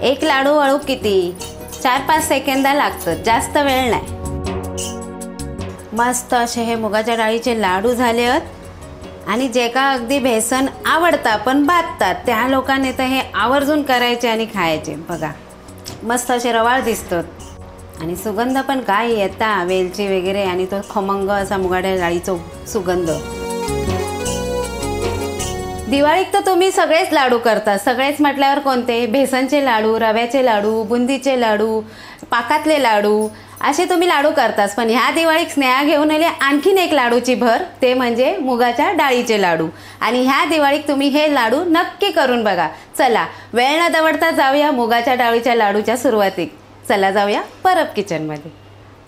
एक लाडू वळू किती 4-5 सेकंद लागतात, जास्त वेळ नाही। मस्त असे हे मुगाच्या डाळीचे लाडू झाले आहेत आणि जे का अगदी बेसन आवडतात पण बाततात त्या लोकांनी तर हे आवर्जून करायचे आणि खायचे। बघा मस्त असे रवाळ दिसतात आणि सुगंध पण काय येता वेलची वगैरे आणि तो खमंग असा मुगाच्या डाळीचा सुगंध। दिवाळीत तर तुम्ही सगळेच लाडू करता, सगळेच म्हटल्यावर कोणते, बेसनचे लाडू, रव्याचे लाडू, बुंदीचे लाडू, पाकातले लाडू असे तुम्ही लाडू करताच। पण ह्या दिवाळीत स्नेहा घेऊन आली आणखीन एक लाडूची भर, ते म्हणजे मुगाच्या डाळीचे लाडू। आणि ह्या दिवाळीत तुम्ही हे लाडू नक्की करून बघा। चला वेळ न दवडता जाऊया मुगाच्या डाळीच्या लाडूच्या सुरुवातीक। चला जाऊया परब किचनमध्ये।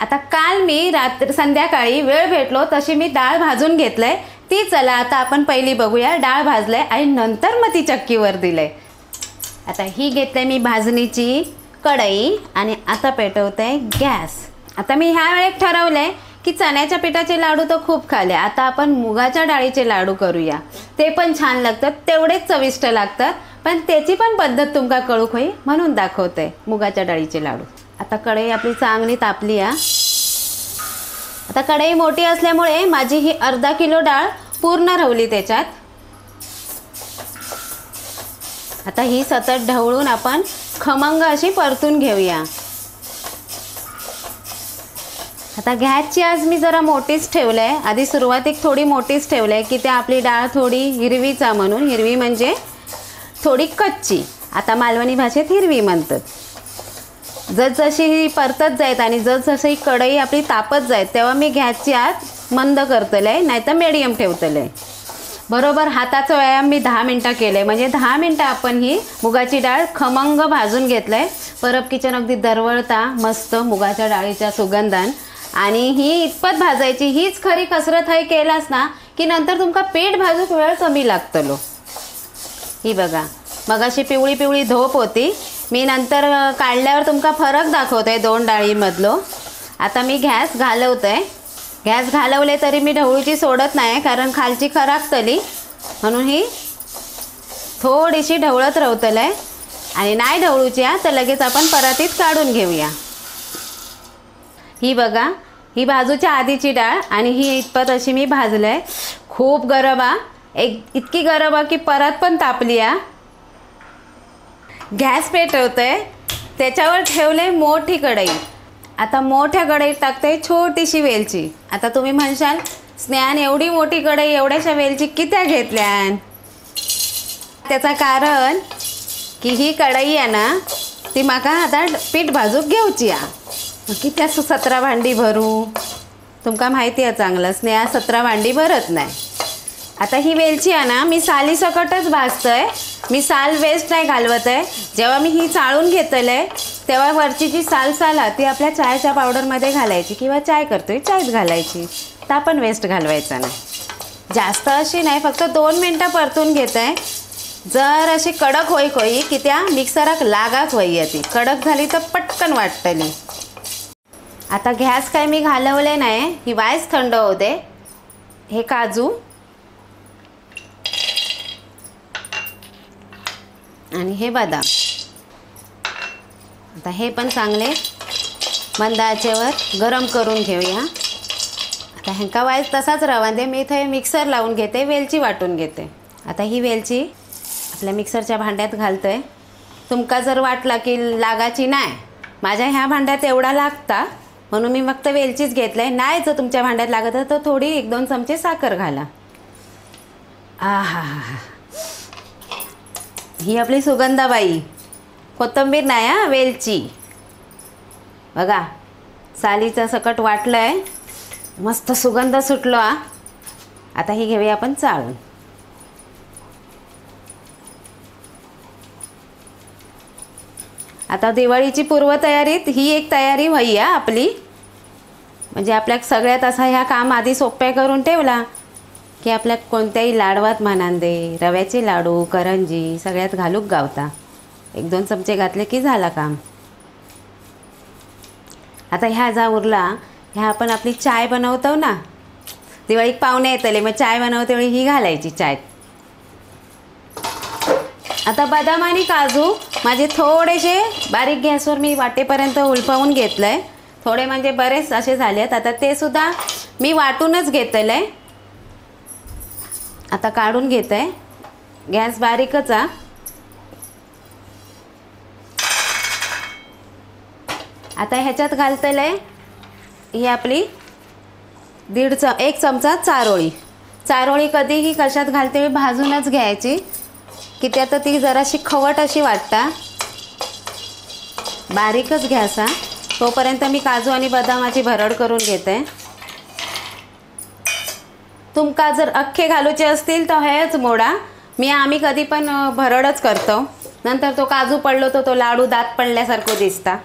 आता काल मी संध्याकाळी वेळ भेटलो तशी मी डाळ भाजून घेतलंय ती। चला आता आपण पहिली बघूया डाळ भाजलंय आणि नंतर मग ती चक्कीवर दिलंय। आता ही घेतलंय मी भाजणीची कढई आणि आता पेटवते गॅस। आता मी ह्या वेळेत ठरवलंय की चण्याच्या पिठाचे लाडू तर खूप खाल्ले, आता आपण मुगाच्या डाळीचे लाडू करूया। ते पण छान लागतात, तेवढेच चविष्ट लागतात, पण त्याची पण पद्धत तुमका कळूक होई म्हणून दाखवते मुगाच्या डाळीचे लाडू। आता कढई आपली चांगली तापली आहे। आता कढई मोठी असल्यामुळे माझी ही अर्धा किलो डाळ पूर्ण रवली त्याच्यात। आता ही सतत ढवळून आपण खमंग अशी परतून घेऊया। आता गॅसची आज मी जरा मोठीच ठेवलंय, आधी सुरुवातीत थोडी मोठीच ठेवलंय की ते आपली डाळ थोडी हिरवीचा म्हणून, हिरवी म्हणजे थोडी कच्ची, आता मालवणी भाषेत हिरवी म्हणतात। जसजशी ही परतत जायत आणि जसजशी कढई आपली तापत जायत तेव्हा मी गॅसची आत मंद करतले, नाहीतर मीडियम ठेवतले। बरोबर हाताचा व्यायाम मी 10 मिनटं केले, म्हणजे 10 मिनटं आपण ही मुगाची डाळ खमंग भाजून घेतलंय। परब किचन अगदी दरवळता मस्त मुगाच्या डाळीच्या सुगंधान। आणि ही इतपत भाजायची, हीच खरी कसरत आहे, केलास ना की नंतर तुमका पीठ भाजूक वेळ कमी लागतलो। ही बघा मगाशी पिवळी पिवळी धोप होती, मी नंतर काढल्यावर तुमका फरक दाखवते दोन डाळीमधलो। आता मी गॅस घालवते, गॅस घालवले तरी मी ढवळूची सोडत नाही कारण खालची खराकतली, म्हणून ही थोडीशी ढवळत राहतले। आणि नाही ढवळूची तर लगेच आपण परातीत काढून घेऊया। ही बघा ही भाजूच्या आधीची डाळ आणि ही इतपत अशी मी भाजलंय। खूप गरम इतकी गरम की परत पण तापली आ। गॅस पेटवते, त्याच्यावर ठेवले मोठी कढई। आता मोठ्या कढईत टाकते छोटीशी वेलची। आता तुम्ही म्हणशाल स्नेहाने एवढी मोठी कढई एवढ्याशा वेलची कित्या घेतल्यान? त्याचा कारण की ही कढई आहे ना ती माका आता पीठ भाजूक घेऊची आ, कित्या 17 भांडी भरू, तुमका माहिती आहे चांगलं स्नेहा 17 भांडी भरत नाही। आता ही वेलची आहे ना मी साली सकटच भाजतोय, मी साल वेस्ट नाही घालवत आहे। जेव्हा मी ही चाळून घेतले तेव्हा वरची जी साल ती आपल्या चायच्या पावडरमध्ये घालायची किंवा चाय करतोय चायत घालायची, तर आपण वेस्ट घालवायचा नाही। जास्त अशी नाही, फक्त 2 मिनटं परतून घेते। जर अशी कडक होई की त्या मिक्सराक लागाक होई, ती कडक झाली तर पटकन वाटतली। आता गॅस काय मी घालवले नाही, ही वायस थंड होते। हे काजू आणि हे बदाम, आता हे पण चांगले मंद आचेवर गरम करून घेऊया। आता ह्यांका वायस तसाच रवा दे, मी इथे मिक्सर लावून घेते, वेलची वाटून घेते। आता ही वेलची आपल्या मिक्सरच्या भांड्यात घालतोय। तुमका जर वाटला की लागाची नाही, माझ्या ह्या भांड्यात एवढा लागता म्हणून मी फक्त वेलचीच घेतलंय, नाही जर तुमच्या भांड्यात लागत तर थोडी 1-2 चमचे साखर घाला। आहा ही आपली सुगंधाबाई, कोथिंबीर नाही हा, वेलची बघा सालीचा सकट वाटलंय, मस्त सुगंध सुटलो आ। आता ही घेऊया आपण चाळून। आता दिवाळीची पूर्वतयारीत ही एक तयारी व्हायी आपली, म्हणजे आपल्या सगळ्यात असा ह्या काम आधी सोपे करून ठेवला की आपल्या कोणत्याही लाडवात म्हणान दे, रव्याचे लाडू करंजी सगळ्यात घालूक गावता। 1-2 चमचे घातले की झाला काम। आता ह्या जा उरला, ह्या आपण आपली चाय बनवतो ना, दिवाळीत पाहुणे येतले मग चाय बनवते वेळी ही घालायची चाय। आता बदाम आणि काजू माझे थोडेसे बारीक गॅसवर मी वाटेपर्यंत उलपवून घेतलं आहे. थोडे म्हणजे बरेच असे झाले आहेत. आता ते सुद्धा मी वाटूनच घेतलेलं आहे. आता काढून घेत आहे. गॅस बारीकच आहे. आता ह्याच्यात घालतेलं आहे ही आपली 1 चमचा चारोळी. चारोळी कधीही कशात घालते भाजूनच घ्यायची की त्यात ती जराशी खवट अशी वाटता. बारीकच घ्यायचा. तोपर्यंत मी काजू आणि बदामाची भरड करून घेते. तुमका जर अख्खे घालूचे असतील तर हेच मोडा. आम्ही कधी पण भरडच करतो. नंतर तो काजू पडलो तो लाडू दात पडल्यासारखं दिसता.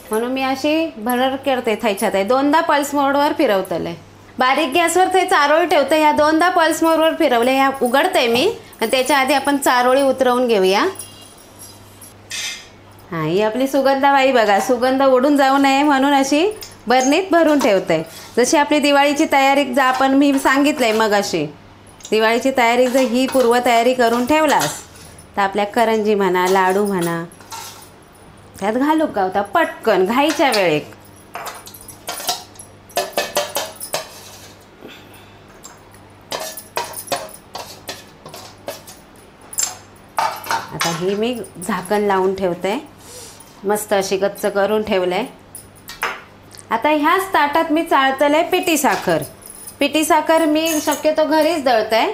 म्हणून मी अशी भरड करते. थैच्यात आहे 2दा पल्स मोडवर फिरवतले. बारीक गॅसवर ते चारोळी ठेवते. ह्या 2दा पल्स मोडवर फिरवले. ह्या उघडते मी. त्याच्या आधी आपण चारोळी उतरवून घेऊया. हां, ही आपली सुगंधाबाई बघा. सुगंध उडून जाऊ नये म्हणून अशी बरणीत भरून ठेवते. जशी आपली दिवाळीची तयारी आपण मी सांगितलंय मग अशी दिवाळीची तयारी जर ही पूर्वतयारी करून ठेवलास तर आपल्या करंजी म्हणा लाडू म्हणा त्यात घालू गावता पटकन घाईच्या वेळेत. आता ही मी झाकण लावून ठेवते. मस्त अशी गच्च करून ठेवलंय. आता ह्याच ताटात मी चाळतले पिठी साखर. पिठी साखर मी शक्यतो घरीच दळते.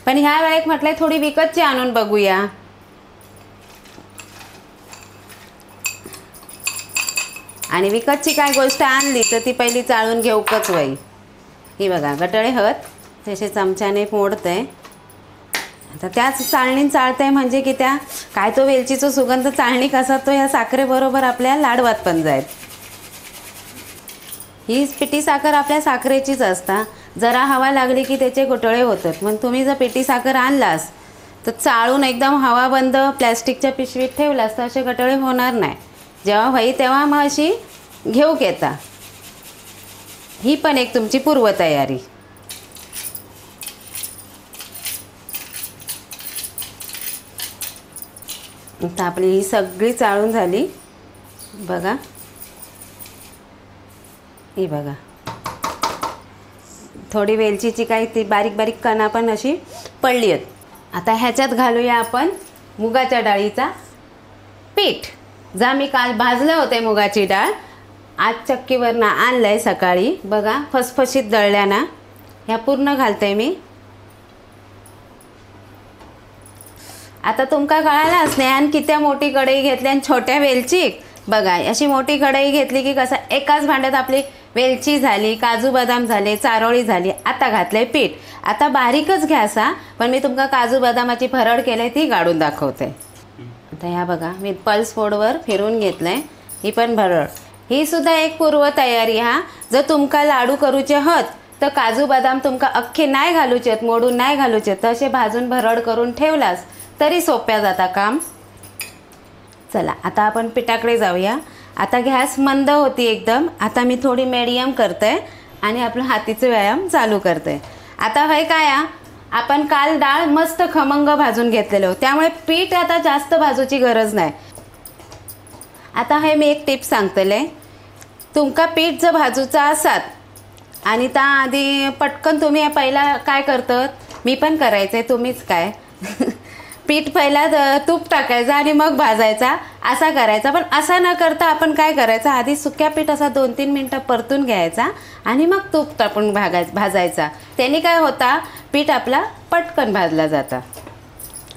पण ह्या वेळेत म्हटलंय थोडी विकतची आणून बघूया. आणि विकतची काय गोष्ट आणली तर ती पहिली चाळून घेऊकच वई. ही बघा गटळे हत तसे चमच्याने मोडते. आता त्याच चाळणीन चाळते म्हणजे की त्या काय तो वेलचीचा सुगंध चाळणी कसा तो ह्या साखरेबरोबर आपल्या लाडवात पण जाईल. ही पिठी साखर आपल्या साखरेचीच असता. जरा हवा लागली की त्याचे गोटळे होतात. मग तुम्ही जर पिठी साखर आणलास तर चाळून एकदम हवा बंद प्लॅस्टिकच्या पिशवीत ठेवलास तर असे गटळे होणार नाही. जेव्हा होई तेव्हा मग अशी घेऊ घेता. ही पण एक तुमची पूर्वतयारी. आता आपली ही सगळी चाळून झाली बघा. ही बघा थोडी वेलचीची काही ती बारीक बारीक कणा पण अशी पडली आहेत. आता ह्याच्यात घालूया आपण मुगाच्या डाळीचा पीठ. जा मी काल भाजले होते मुगाची डाळ. आज चक्कीवरनं आणलंय सकाळी बघा. फसफशीत दळल्याना ह्या पूर्ण घालते मी. आता तुमका कळालाच नाही आणि किती मोठी कढई घेतली आणि छोट्या वेलची बघा. अशी मोठी कढई घेतली की कसं एकाच भांड्यात आपली वेलची झाली काजू बदाम झाले चारोळी झाली. आता घातलंय पीठ. आता बारीकच घ्यासा पण मी तुमका काजू बदामाची भरड केली ती काढून दाखवते. आता ह्या बघा मी पल्स मोडवर फिरून घेतलंय. ही पण भरड. ही सुद्धा एक पूर्वतयारी. हा जर तुमका लाडू करूचे हत तर काजू बदाम तुमका अख्खे नाही घालूचेत मोडून नाही घालूचेत तसे भाजून भरड करून ठेवलास तरी सोप्या जाता काम. चला आता आपण पिठाकडे जाऊया. आता गॅस मंद होती एकदम. आता मी थोडी मीडियम करते आणि आपलं हातीचे व्यायाम चालू करते. आता हे काय आपण काल डाळ मस्त खमंग भाजून घेतलेलो त्यामुळे पीठ आता जास्त भाजूची गरज नाही. आता हे मी एक टिप सांगतले. तुमका पीठ जर भाजूचा असात आणि त्याआधी पटकन तुम्ही पहिला काय करतात मी पण करायचंय तुम्हीच काय पीठ पहिला तूप टाकायचं आणि मग भाजायचा असा करायचा. पण असा न करता आपण काय करायचं आधी सुक्या पीठ असा 2-3 मिनटं परतून घ्यायचा आणि मग तूप टाकून भाजायचा. त्याने काय होता पीठ आपला पटकन भाजला जाता.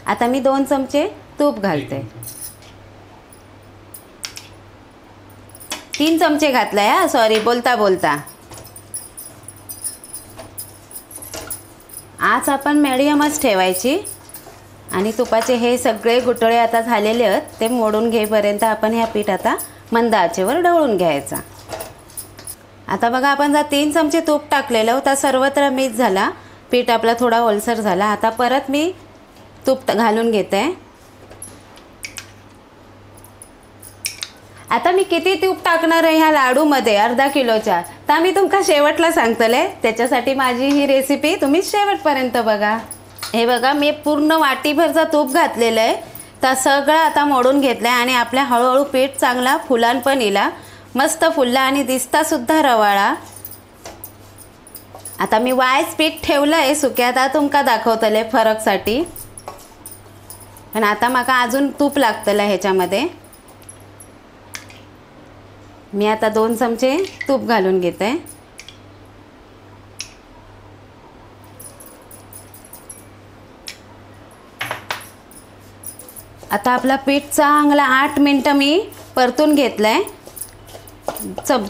आता मी 2 चमचे तूप घालते. 3 चमचे घातलाय हा सॉरी बोलता बोलता. आज आपण मीडियमच ठेवायची आणि तुपाचे हे सगळे गुटळे आता झालेले आहेत ते मोडून घेईपर्यंत आपण ह्या पीठ आता मंद आचेवर ढवळून घ्यायचा. आता बघा आपण जर 3 चमचे तूप टाकलेलं होता सर्वत्र मिक्स झाला. पीठ आपला थोडा ओलसर झाला. आता परत मी तूप घालून घेते. आता मी किती तूप टाकणार आहे ह्या लाडूमध्ये अर्धा किलोच्या तर मी तुमका शेवटला सांगतले. त्याच्यासाठी माझी ही रेसिपी तुम्ही शेवटपर्यंत बघा. हे बघा मी पूर्ण वाटीभरचा तूप घातलेलं आहे तर सगळं आता मोडून घेतलं आहे आणि आपल्या हळूहळू पीठ चांगला फुलान पण इला, मस्त फुलला आणि दिसता सुद्धा रवाळा. आता मी वायच पीठ ठेवलं आहे सुक्यात, आता तुमका दाखवतले फरकसाठी. पण आता माका अजून तूप लागतलं ह्याच्यामध्ये. मी आता 2 चमचे तूप घालून घेते. आता आपला पीठ चांगला 8 मिनटं मी परतून घेतलंय.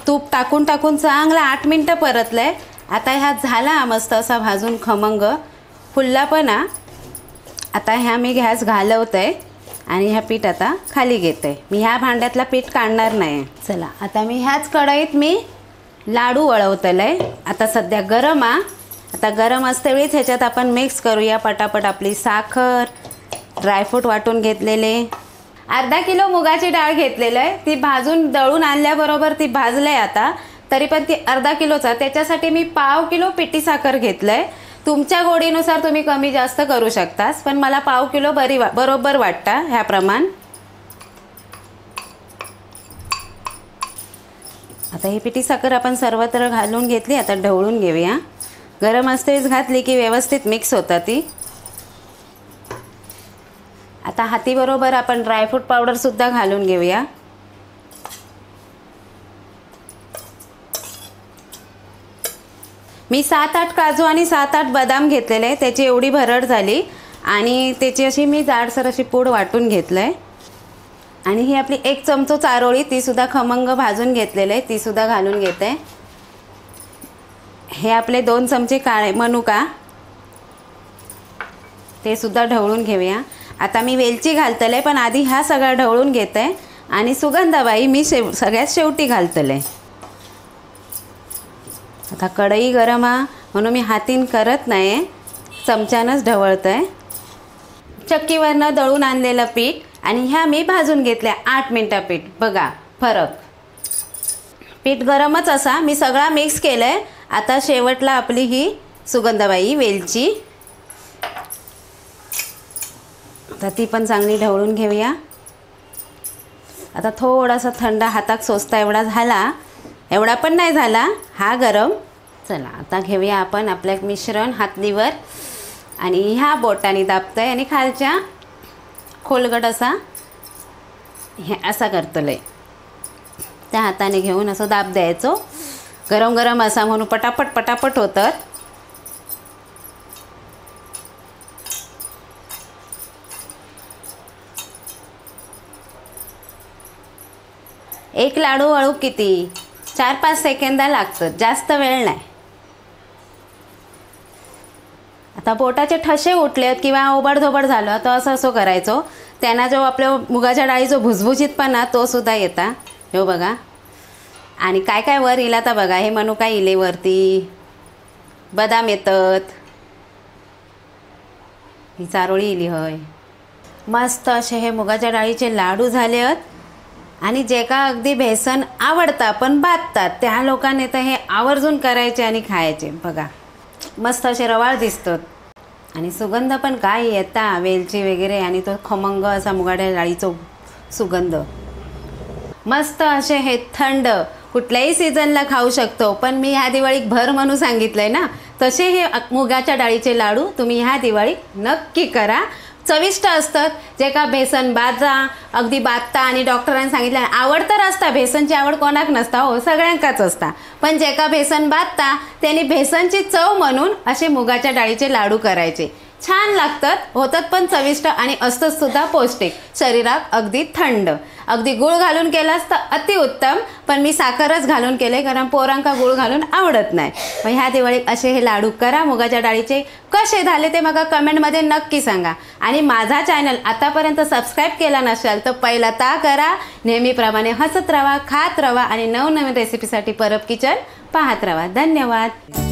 तूप टाकून टाकून चांगला 8 मिनटं परतलंय. आता ह्या झाला मस्त असा भाजून खमंग फुलला पण. आता ह्या मी गॅस घालवते आणि ह्या पीठ आता खाली घेते. मी ह्या भांड्यातला पीठ काढणार नाही. चला आता मी ह्याच कढईत मी लाडू वळवतलंय. आता सध्या गरम आता गरम असते वेळीच ह्याच्यात आपण मिक्स करूया पटापट. आपली साखर, ड्रायफ्रूट वाटून घेतलेले, अर्धा किलो मुगाची डाळ घेतलेलं आहे. ती भाजून दळून आणल्याबरोबर ती भाजलंय आता, तरी पण ती अर्धा किलोचा. त्याच्यासाठी मी पाव किलो पिठी साखर घेतलंय. तुमच्या गोडीनुसार तुम्ही कमी जास्त करू शकतास, पण मला पाव किलो बरोबर वाटतं ह्या प्रमाण. आता ही पिठी साखर आपण सर्वत्र घालून घेतली. आता ढवळून घेऊया. गरम असतेच घातली की व्यवस्थित मिक्स होता ती. आता हातीबरोबर आपण ड्रायफ्रूट पावडर सुद्धा घालून घेऊया. मी 7-8 काजू आणि 7-8 बदाम घेतलेले. त्याची एवढी भरड झाली आणि त्याची अशी मी जाडसर अशी पूड वाटून घेतलंय. आणि ही आपली 1 चमचो चारोळी, ती सुद्धा खमंग भाजून घेतलेले आहे, ती सुद्धा घालून घेते. हे आपले 2 चमचे काळे मनुका, ते सुद्धा ढवळून घेऊया. आता मी वेलची घालतले, पण आधी हा सगळा ढवळून घेते आणि सुगंधाबाई मी सगळ्यात शेवटी घालतले. आता कढई गरम म्हणून मी हातीन करत नाही, चमच्यानंच ढवळतंय. चक्कीवरनं दळून आणलेलं पीठ आणि ह्या मी भाजून घेतल्या 8 मिनटं पीठ. बघा फरक. पीठ गरमच असा मी सगळा मिक्स केलंय. आता शेवटला आपली ही सुगंधाबाई वेलची, आता ती पण चांगली ढवळून घेऊया. आता थोडासा थंड हातात सोसता एवढा झाला, एवढा पण नाही झाला हा गरम. चला आता घेऊया आपण आपलं मिश्रण हातलीवर आणि ह्या बोटाने दाबतोय आणि खालच्या खोलगट असा हे असा करतोय. त्या हाताने घेऊन असं दाब द्यायचो. गरम गरम असा म्हणून पटापट पटापट होतात. एक लाडू वळू किती 4-5 सेकंद लागतात, जास्त वेळ नाही. आता बोटाचे ठसे उठलेत किंवा ओबडधोबड झालं तर असं करायचो. त्यांना जो आपल्या मुगाच्या डाळीचा भुसभुशीतपणा तो सुद्धा येता. हे बघा. आणि काय काय वर इला तर बघा, हे मनुका इले वरती, बदाम येतात, ही चारोळी इली होय. मस्त असे हे मुगाच्या डाळीचे लाडू झाले आहेत. आणि जे का अगदी बेसन आवडता पण बाततात त्या लोकांनी तर हे आवर्जून करायचे आणि खायचे. बघा मस्त असे रवाळ दिसतात आणि सुगंध पण काय येता, वेलची वगैरे आणि तो खमंग असा मुगाच्या डाळीचा सुगंध. मस्त असे हे थंड कुठल्याही सीझनला खाऊ शकतो. पण मी ह्या दिवाळीत भर म्हणून सांगितलंय ना, तसे हे मुगाच्या डाळीचे लाडू तुम्ही ह्या दिवाळीत नक्की करा. चविष्ट असतात. जे का बेसन बाजा अगदी बाजता आणि डॉक्टरांनी सांगितलं आवड तर असता, बेसनची आवड कोणाक नसता हो, सगळ्यांकाच असता. पण जे का बेसन बाजता त्यांनी बेसनची चव म्हणून असे मुगाच्या डाळीचे लाडू करायचे. छान लागतात, होतात पण चविष्ट आणि असतात सुद्धा पौष्टिक. शरीरात अगदी थंड. अगदी गुळ घालून केलास तर अतिउत्तम, पण मी साखरच घालून केले कारण पोरांका गुळ घालून आवडत नाही. मग ह्या दिवाळीत असे हे लाडू करा मुगाच्या डाळीचे. कसे झाले ते मला कमेंटमध्ये नक्की सांगा. आणि माझा चॅनल आतापर्यंत सबस्क्राईब केला नसेल तर पहिला ता करा. नेहमीप्रमाणे हसत राहा, खात राहा आणि नवनवीन रेसिपीसाठी परब किचन पाहत राहा. धन्यवाद.